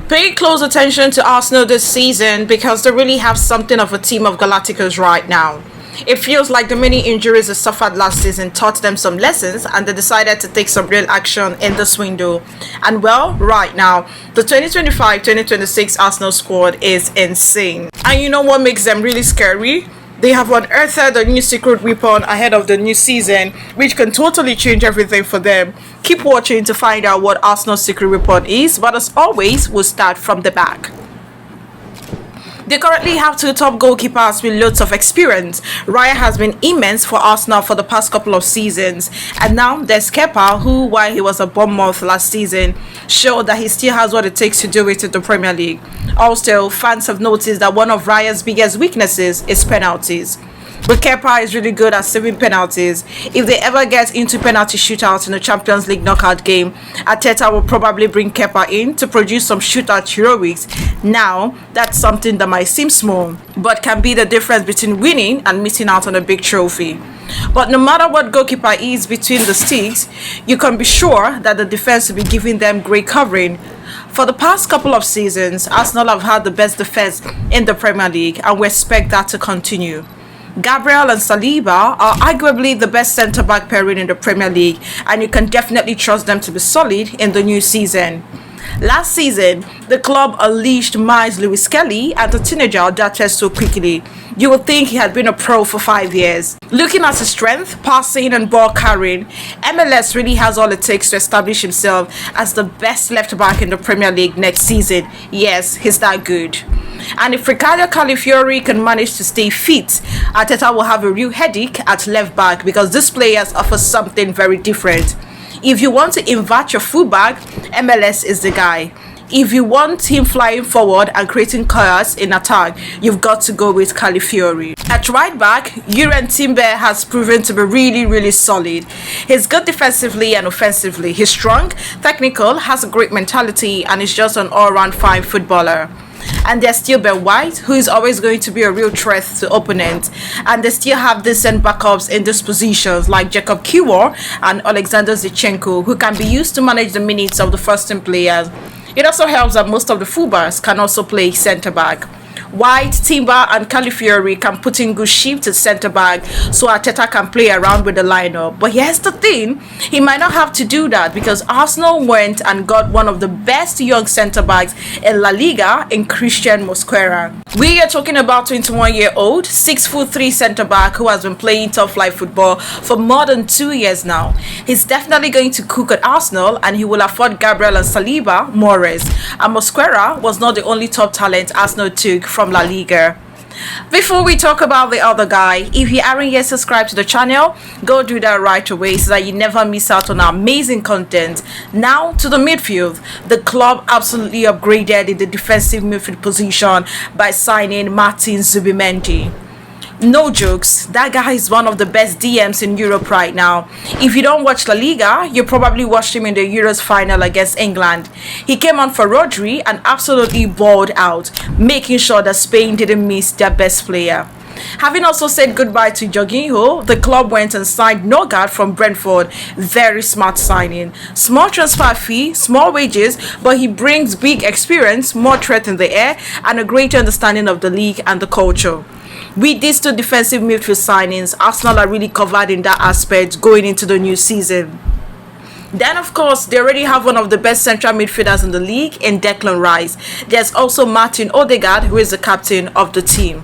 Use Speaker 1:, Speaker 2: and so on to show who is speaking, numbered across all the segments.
Speaker 1: Pay close attention to Arsenal this season because they really have something of a team of Galácticos right now. It feels like the many injuries they suffered last season taught them some lessons and they decided to take some real action in this window. And well, right now, the 2025-2026 Arsenal squad is insane. And you know what makes them really scary? They have unearthed a new secret weapon ahead of the new season, which can totally change everything for them. Keep watching to find out what Arsenal's secret weapon is, but as always, we'll start from the back. They currently have two top goalkeepers with loads of experience. Raya has been immense for Arsenal for the past couple of seasons. And now there's Kepa, who, while he was at Bournemouth last season, showed that he still has what it takes to do it in the Premier League. Also, fans have noticed that one of Raya's biggest weaknesses is penalties. But Kepa is really good at saving penalties. If they ever get into penalty shootouts in the Champions League knockout game, Arteta will probably bring Kepa in to produce some shootout heroics. Now, that's something that might seem small, but can be the difference between winning and missing out on a big trophy. But no matter what goalkeeper is between the sticks, you can be sure that the defense will be giving them great covering. For the past couple of seasons, Arsenal have had the best defense in the Premier League, and we expect that to continue. Gabriel and Saliba are arguably the best centre-back pairing in the Premier League, and you can definitely trust them to be solid in the new season. Last season, the club unleashed Miles Lewis Kelly and the teenager adapted so quickly. You would think he had been a pro for 5 years. Looking at his strength, passing and ball carrying, MLS really has all it takes to establish himself as the best left-back in the Premier League next season. Yes, he's that good. And if Ricardo Calafiori can manage to stay fit, Arteta will have a real headache at left back because these players offer something very different. If you want to invert your fullback, MLS is the guy. If you want him flying forward and creating chaos in attack, you've got to go with Calafiori. At right back, Uren Timber has proven to be really solid. He's good defensively and offensively. He's strong, technical, has a great mentality, and is just an all-round fine footballer. And there's still Ben White, who is always going to be a real threat to opponents. And they still have decent backups in these positions like Jacob Kiwior and Alexander Zinchenko, who can be used to manage the minutes of the first team players. It also helps that most of the fullbacks can also play centre-back. White, Timber and Calafiori can put in good shift at centre-back so Arteta can play around with the lineup. But here's the thing, he might not have to do that because Arsenal went and got one of the best young centre-backs in La Liga in Christian Mosquera. We are talking about 21-year-old, 6'3" centre-back who has been playing top-flight football for more than 2 years now. He's definitely going to cook at Arsenal and he will afford Gabriel and Saliba more rest. And Mosquera was not the only top talent Arsenal took from La Liga. Before we talk about the other guy, if you aren't yet subscribed to the channel, go do that right away so that you never miss out on our amazing content. Now to the midfield. The club absolutely upgraded in the defensive midfield position by signing Martin Zubimendi. No jokes, that guy is one of the best DMs in Europe right now. If you don't watch La Liga, you probably watched him in the Euros final against England. He came on for Rodri and absolutely balled out, making sure that Spain didn't miss their best player. Having also said goodbye to Jorginho, the club went and signed Nogard from Brentford. Very smart signing. Small transfer fee, small wages, but he brings big experience, more threat in the air, and a greater understanding of the league and the culture. With these two defensive midfield signings, Arsenal are really covered in that aspect going into the new season. Then, of course, they already have one of the best central midfielders in the league in Declan Rice. There's also Martin Odegaard, who is the captain of the team.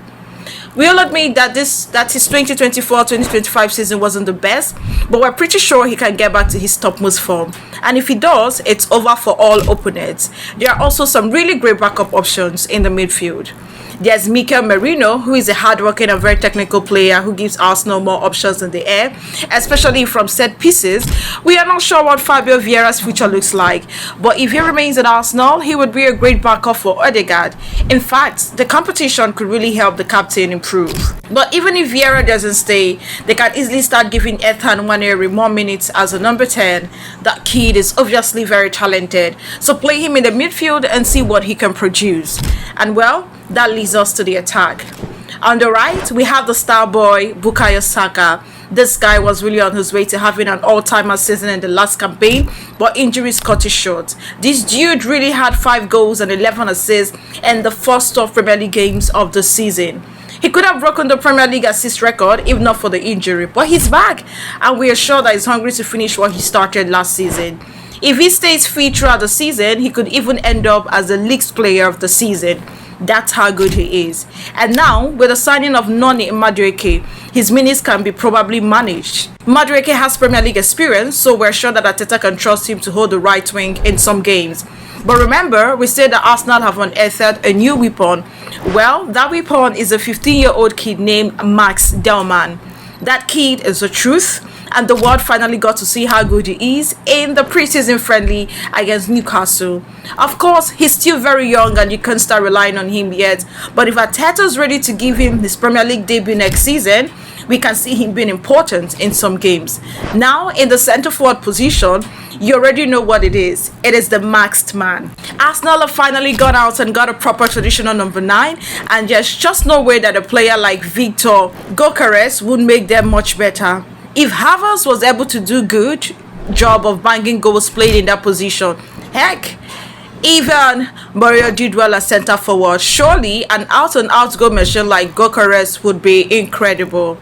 Speaker 1: We'll admit that his 2024-2025 season wasn't the best, but we're pretty sure he can get back to his topmost form. And if he does, it's over for all opponents. There are also some really great backup options in the midfield. There's Mikel Merino, who is a hardworking and very technical player who gives Arsenal more options in the air, especially from set pieces. We are not sure what Fabio Vieira's future looks like, but if he remains at Arsenal, he would be a great backup for Odegaard. In fact, the competition could really help the captain improve. But even if Vieira doesn't stay, they can easily start giving Ethan Nwaneri more minutes as a number 10. That kid is obviously very talented, so play him in the midfield and see what he can produce. And well, that leads us to the attack. On the right, we have the star boy Bukayo Saka. This guy was really on his way to having an all-timer season in the last campaign, but injuries cut it short. This dude really had 5 goals and 11 assists in the first 12 Premier League games of the season. He could have broken the Premier League assist record if not for the injury, but he's back, and we are sure that he's hungry to finish what he started last season. If he stays fit throughout the season, he could even end up as the league's player of the season. That's how good he is. And now, with the signing of Noni Madueke, his minutes can be probably managed. Madueke has Premier League experience, so we're sure that Arteta can trust him to hold the right wing in some games. But remember, we said that Arsenal have unearthed a new weapon. Well, that weapon is a 15-year-old kid named Max Delman. That kid is the truth, and the world finally got to see how good he is in the preseason friendly against Newcastle. Of course, he's still very young and you can't start relying on him yet, but if Arteta's ready to give him his Premier League debut next season, we can see him being important in some games. Now, in the centre forward position, you already know what it is. It is the maxed man. Arsenal have finally gone out and got a proper traditional number 9, and there's just no way that a player like Victor Goalkeepers would make them much better. If Havertz was able to do good job of banging goals played in that position, heck, even Mario did well as centre forward, surely an out-and-out goal machine like Goalkeepers would be incredible.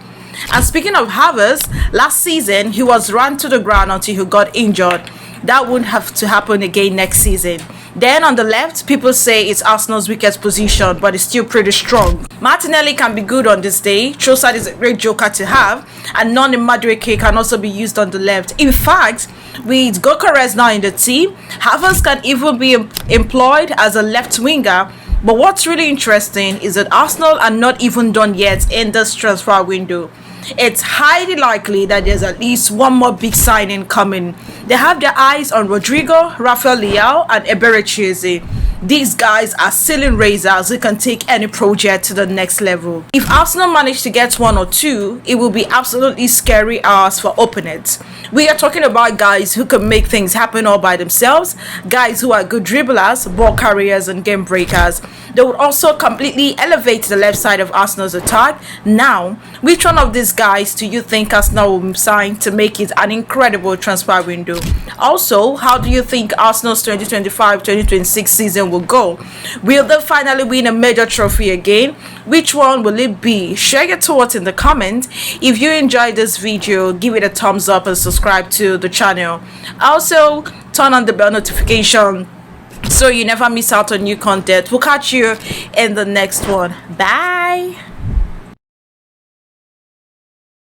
Speaker 1: And speaking of Havertz, last season he was run to the ground until he got injured. That wouldn't have to happen again next season. Then on the left, people say it's Arsenal's weakest position, but it's still pretty strong. Martinelli can be good on this day. Trossard is a great joker to have, and Noni Madueke can also be used on the left. In fact, with Goalkeepers now in the team, Havertz can even be employed as a left winger. But what's really interesting is that Arsenal are not even done yet in this transfer window. It's highly likely that there's at least one more big signing coming. They have their eyes on Rodrigo, Rafael Leao, and Eberechieze. These guys are ceiling raisers who can take any project to the next level. If Arsenal manage to get 1 or 2, it will be absolutely scary hours for opponents. We are talking about guys who can make things happen all by themselves, guys who are good dribblers, ball carriers, and game breakers. They would also completely elevate the left side of Arsenal's attack. Now, which one of these guys do you think Arsenal will sign to make it an incredible transfer window? Also, how do you think Arsenal's 2025-2026 season will go? Will they finally win a major trophy again? Which one will it be? Share your thoughts in the comments. If you enjoyed this video, give it a thumbs up and subscribe to the channel. Also, turn on the bell notification so you never miss out on new content. We'll catch you in the next one. Bye.